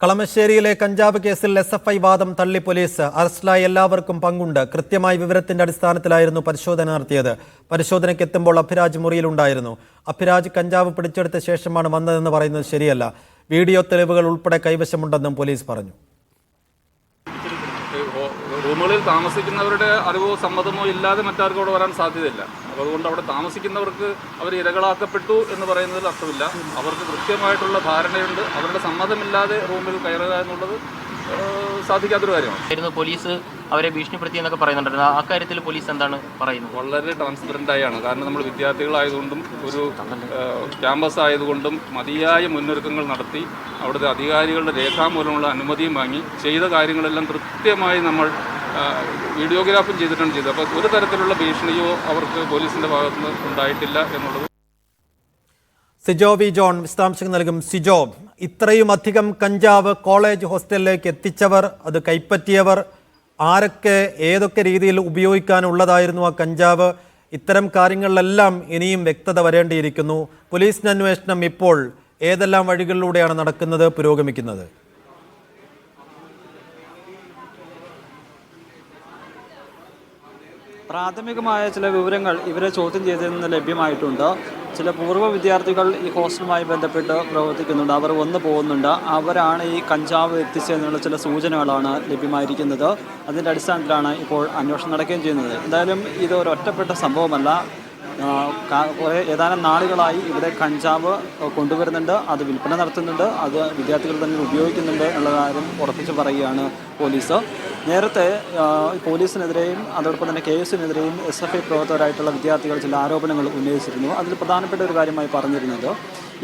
കളമശ്ശേരിയിലെ കഞ്ചാവ് കേസിൽ എസ്എഫ്ഐ വാദം തള്ളി പോലീസ്. അറസ്റ്റിലായ എല്ലാവർക്കും പങ്കുണ്ട്. കൃത്യമായ വിവരത്തിന്റെ അടിസ്ഥാനത്തിലായിരുന്നു പരിശോധന നടത്തിയത്. പരിശോധനയ്ക്ക് എത്തുമ്പോൾ അഭിരാജ് മുറിയിലുണ്ടായിരുന്നു. അഭിരാജ് കഞ്ചാവ് പിടിച്ചെടുത്ത ശേഷമാണ് വന്നതെന്ന് പറയുന്നത് ശരിയല്ല. വീഡിയോ തെളിവുകൾ ഉൾപ്പെടെ കൈവശമുണ്ടെന്നും പോലീസ് പറഞ്ഞു. റൂമുകളിൽ താമസിക്കുന്നവരുടെ അറിവോ സമ്മതമോ ഇല്ലാതെ മറ്റാർക്കും അവിടെ വരാൻ സാധ്യതയില്ല. അപ്പോൾ അതുകൊണ്ട് അവിടെ താമസിക്കുന്നവർക്ക് അവർ ഇരകളാക്കപ്പെട്ടു എന്ന് പറയുന്നതിൽ അർത്ഥമില്ല. അവർക്ക് കൃത്യമായിട്ടുള്ള ധാരണയുണ്ട്. അവരുടെ സമ്മതമില്ലാതെ റൂമിൽ കയറുക എന്നുള്ളത് സാധിക്കാത്തൊരു കാര്യമാണ്. പോലീസ് അവരെ ഭീഷണിപ്പെടുത്തി എന്നൊക്കെ പറയുന്നുണ്ടായിരുന്നു. ആ കാര്യത്തിൽ പോലീസ് എന്താണ് പറയുന്നത്? വളരെ ട്രാൻസ്പെറൻ്റായാണ്. കാരണം നമ്മൾ വിദ്യാർത്ഥികളായതുകൊണ്ടും ഒരു ക്യാമ്പസ് ആയതുകൊണ്ടും മതിയായ മുന്നൊരുക്കങ്ങൾ നടത്തി അവിടുത്തെ അധികാരികളുടെ രേഖാമൂലമുള്ള അനുമതിയും വാങ്ങി ചെയ്ത കാര്യങ്ങളെല്ലാം കൃത്യമായി നമ്മൾ വീഡിയോഗ്രാഫും ചെയ്തിട്ടാണ് ചെയ്തത്. അപ്പോൾ ഒരു തരത്തിലുള്ള ഭീഷണിയോ അവർക്ക് പോലീസിൻ്റെ ഭാഗത്തുനിന്ന് ഉണ്ടായിട്ടില്ല എന്നുള്ളത്. സിജോ വി ജോൺ വിശദാംശങ്ങൾ നൽകും. സിജോ, ഇത്രയും അധികം കഞ്ചാവ് കോളേജ് ഹോസ്റ്റലിലേക്ക് എത്തിച്ചവർ, അത് കൈപ്പറ്റിയവർ, ആരൊക്കെ ഏതൊക്കെ രീതിയിൽ ഉപയോഗിക്കാനുള്ളതായിരുന്നു ആ കഞ്ചാവ്, ഇത്തരം കാര്യങ്ങളിലെല്ലാം ഇനിയും വ്യക്തത വരേണ്ടിയിരിക്കുന്നു. പോലീസിന്റെ അന്വേഷണം ഇപ്പോൾ ഏതെല്ലാം വഴികളിലൂടെയാണ് നടക്കുന്നത്, പുരോഗമിക്കുന്നത്? പ്രാഥമികമായ ചില വിവരങ്ങൾ ഇവരെ ചോദ്യം ചെയ്തതിൽ നിന്ന് ലഭ്യമായിട്ടുണ്ട്. ചില പൂർവ്വ വിദ്യാർത്ഥികൾ ഈ ഹോസ്റ്റലുമായി ബന്ധപ്പെട്ട് പ്രവർത്തിക്കുന്നുണ്ട്. അവർ വന്നു പോകുന്നുണ്ട്. അവരാണ് ഈ കഞ്ചാവ് എത്തിച്ചതെന്നുള്ള ചില സൂചനകളാണ് ലഭ്യമായിരിക്കുന്നത്. അതിൻ്റെ അടിസ്ഥാനത്തിലാണ് ഇപ്പോൾ അന്വേഷണം നടക്കുകയും ചെയ്യുന്നത്. എന്തായാലും ഇത് ഒരു ഒറ്റപ്പെട്ട സംഭവമല്ല. ഏതാനും നാളുകളായി ഇവിടെ കഞ്ചാവ് കൊണ്ടുവരുന്നുണ്ട്, അത് വിൽപ്പന നടത്തുന്നുണ്ട്, അത് വിദ്യാർത്ഥികൾ തന്നെ ഉപയോഗിക്കുന്നുണ്ട് എന്നുള്ള കാര്യം ഉറപ്പിച്ച് പറയുകയാണ് പോലീസ്. നേരത്തെ പോലീസിനെതിരെയും അതോടൊപ്പം തന്നെ KS-നെതിരെയും SFI പ്രവർത്തകരായിട്ടുള്ള വിദ്യാർത്ഥികൾ ചില ആരോപണങ്ങൾ ഉന്നയിച്ചിരുന്നു. അതിൽ പ്രധാനപ്പെട്ട ഒരു കാര്യമായി പറഞ്ഞിരുന്നത്,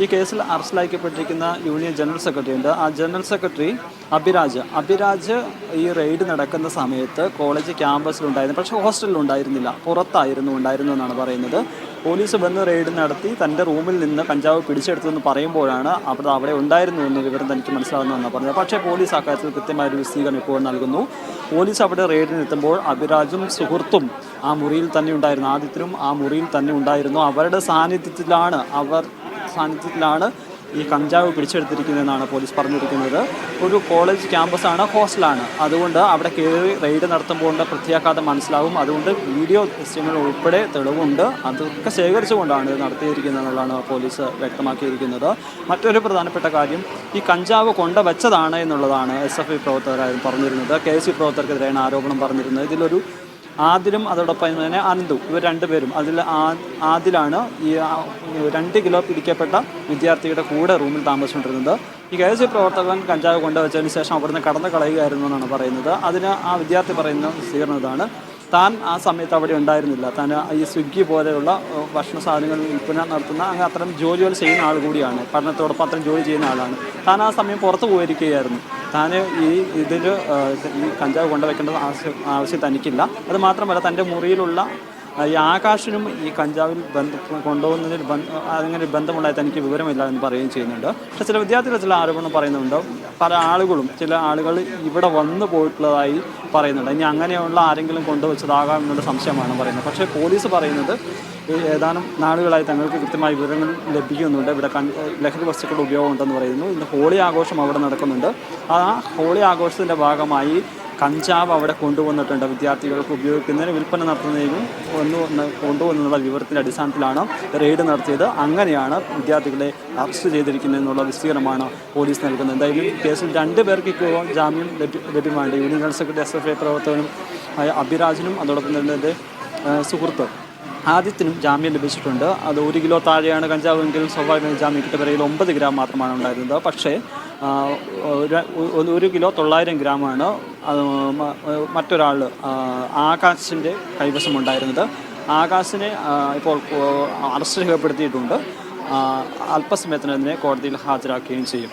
ഈ കേസിൽ അറസ്റ്റിലാക്കപ്പെട്ടിരിക്കുന്ന യൂണിയൻ ജനറൽ സെക്രട്ടറി ഉണ്ട്. ആ ജനറൽ സെക്രട്ടറി അഭിരാജ് ഈ റെയ്ഡ് നടക്കുന്ന സമയത്ത് കോളേജ് ക്യാമ്പസിലുണ്ടായിരുന്നു, പക്ഷേ ഹോസ്റ്റലിലുണ്ടായിരുന്നില്ല, പുറത്തായിരുന്നു എന്നാണ് പറയുന്നത്. പോലീസ് വന്ന് റെയ്ഡ് നടത്തി തൻ്റെ റൂമിൽ നിന്ന് കഞ്ചാവ് പിടിച്ചെടുത്തെന്ന് പറയുമ്പോഴാണ് അവിടെ ഉണ്ടായിരുന്നു എന്ന് വിവരം തനിക്ക് മനസ്സിലാകുന്നതെന്നാണ് പറഞ്ഞത്. പക്ഷേ പോലീസ് അക്കാര്യത്തിൽ കൃത്യമായൊരു വിശദീകരണം ഇപ്പോൾ നൽകുന്നു. പോലീസ് അവിടെ റെയ്ഡിനെത്തുമ്പോൾ അഭിരാജും സുഹൃത്തും ആ മുറിയിൽ തന്നെ ഉണ്ടായിരുന്നു. ആദിത്യനും ആ മുറിയിൽ തന്നെ ഉണ്ടായിരുന്നു. അവരുടെ സാന്നിധ്യത്തിലാണ് ഈ കഞ്ചാവ് പിടിച്ചെടുത്തിരിക്കുന്നതെന്നാണ് പോലീസ് പറഞ്ഞിരിക്കുന്നത്. ഒരു കോളേജ് ക്യാമ്പസാണ്, ഹോസ്റ്റലാണ്. അതുകൊണ്ട് അവിടെ കയറി റെയ്ഡ് നടത്തുമ്പോൾ പ്രത്യാഘാതം മനസ്സിലാവും. അതുകൊണ്ട് വീഡിയോ ദൃശ്യങ്ങൾ ഉൾപ്പെടെ തെളിവുണ്ട്. അതൊക്കെ ശേഖരിച്ചുകൊണ്ടാണ് ഇത് നടത്തിയിരിക്കുന്നത് എന്നുള്ളതാണ് പോലീസ് വ്യക്തമാക്കിയിരിക്കുന്നത്. മറ്റൊരു പ്രധാനപ്പെട്ട കാര്യം, ഈ കഞ്ചാവ് കൊണ്ടുവച്ചതാണ് എന്നുള്ളതാണ് SFI പ്രവർത്തകരായും പറഞ്ഞിരുന്നത്. KS പ്രവർത്തകർക്കെതിരെയാണ് ആരോപണം പറഞ്ഞിരുന്നത്. ഇതിലൊരു ആദിലും അതോടൊപ്പം തന്നെ അനന്തു, ഇവർ രണ്ടുപേരും. അതിൽ ആദിലാണ് ഈ 2 കിലോ പിടിക്കപ്പെട്ട വിദ്യാർത്ഥിയുടെ കൂടെ റൂമിൽ താമസിച്ചുകൊണ്ടിരുന്നത്. ഈ KS പ്രവർത്തകൻ കഞ്ചാവ് കൊണ്ടുവച്ചതിന് ശേഷം അവിടുന്ന് കടന്നു കളയുകയായിരുന്നു എന്നാണ് പറയുന്നത്. അതിന് ആ വിദ്യാർത്ഥി പറയുന്ന സ്വീകരണതാണ്, താൻ ആ സമയത്ത് അവിടെ ഉണ്ടായിരുന്നില്ല. താൻ ഈ സ്വിഗ്ഗി പോലെയുള്ള ഭക്ഷണ സാധനങ്ങൾ വിൽപ്പന നടത്തുന്ന അത്തരം ജോലികൾ ചെയ്യുന്ന ആൾ കൂടിയാണ്. പഠനത്തോടൊപ്പം അത്തരം ജോലി ചെയ്യുന്ന ആളാണ്. താൻ ആ സമയം പുറത്ത് പോയിരിക്കുകയായിരുന്നു. താൻ ഈ കഞ്ചാവ് കൊണ്ടുവയ്ക്കേണ്ട ആവശ്യം തനിക്കില്ല. അത് മാത്രമല്ല, തൻ്റെ മുറിയിലുള്ള ഈ ആകാശിനും ഈ കഞ്ചാവിൽ കൊണ്ടുപോകുന്നതിൽ അങ്ങനെ ബന്ധമുണ്ടായി തനിക്ക് വിവരമില്ല എന്ന് പറയുകയും ചെയ്യുന്നുണ്ട്. പക്ഷേ ചില വിദ്യാർത്ഥികൾ ചില ആരോപണം പറയുന്നുണ്ട്. ചില ആളുകൾ ഇവിടെ വന്നു പോയിട്ടുള്ളതായി പറയുന്നുണ്ട്. ഇനി അങ്ങനെയുള്ള ആരെങ്കിലും കൊണ്ടുവച്ചതാകാം എന്നുള്ള സംശയമാണ് പറയുന്നത്. പക്ഷേ പോലീസ് പറയുന്നത് ഏതാനും നാളുകളായി തങ്ങൾക്ക് കൃത്യമായ വിവരങ്ങൾ ലഭിക്കുന്നുണ്ട്. ഇവിടെ ലഹരി വസ്തുക്കളുടെ ഉപയോഗം ഉണ്ടെന്ന് പറയുന്നു. ഇന്ന് ഹോളി ആഘോഷം അവിടെ നടക്കുന്നുണ്ട്. ആ ഹോളി ആഘോഷത്തിൻ്റെ ഭാഗമായി കഞ്ചാവ് അവിടെ കൊണ്ടുവന്നിട്ടുണ്ട്. വിദ്യാർത്ഥികൾക്ക് ഉപയോഗിക്കുന്നതിന്, വിൽപ്പന നടത്തുന്നതിനും കൊണ്ടുവന്നുള്ള വിവരത്തിൻ്റെ അടിസ്ഥാനത്തിലാണ് റെയ്ഡ് നടത്തിയത്. അങ്ങനെയാണ് വിദ്യാർത്ഥികളെ അറസ്റ്റ് ചെയ്തിരിക്കുന്നതെന്നുള്ള വിശദീകരണമാണ് പോലീസ് നൽകുന്നത്. എന്തായാലും കേസിൽ 2 പേർക്ക് ഇപ്പോൾ ജാമ്യം ലഭ്യമാണ്. യൂണിയൻ ജനറൽ സെക്രട്ടറി SFI പ്രവർത്തകനും അഭിരാജിനും അതോടൊപ്പം തന്നെ സുഹൃത്ത് ആദിത്യനും ജാമ്യം ലഭിച്ചിട്ടുണ്ട്. അത് 1 കിലോ താഴെയാണ് കഞ്ചാവെങ്കിലും സ്വാഭാവികമായി ജാമ്യം കിട്ടിയ വരയിൽ 9 ഗ്രാം മാത്രമാണ് ഉണ്ടായിരുന്നത്. പക്ഷേ 1 കിലോ 900 ഗ്രാമാണ് മറ്റൊരാൾ ആകാശിൻ്റെ കൈവശമുണ്ടായിരുന്നത്. ആകാശിനെ ഇപ്പോൾ അറസ്റ്റ് രേഖപ്പെടുത്തിയിട്ടുണ്ട്. അല്പസമയത്തിനതിനെ കോടതിയിൽ ഹാജരാക്കുകയും ചെയ്യും.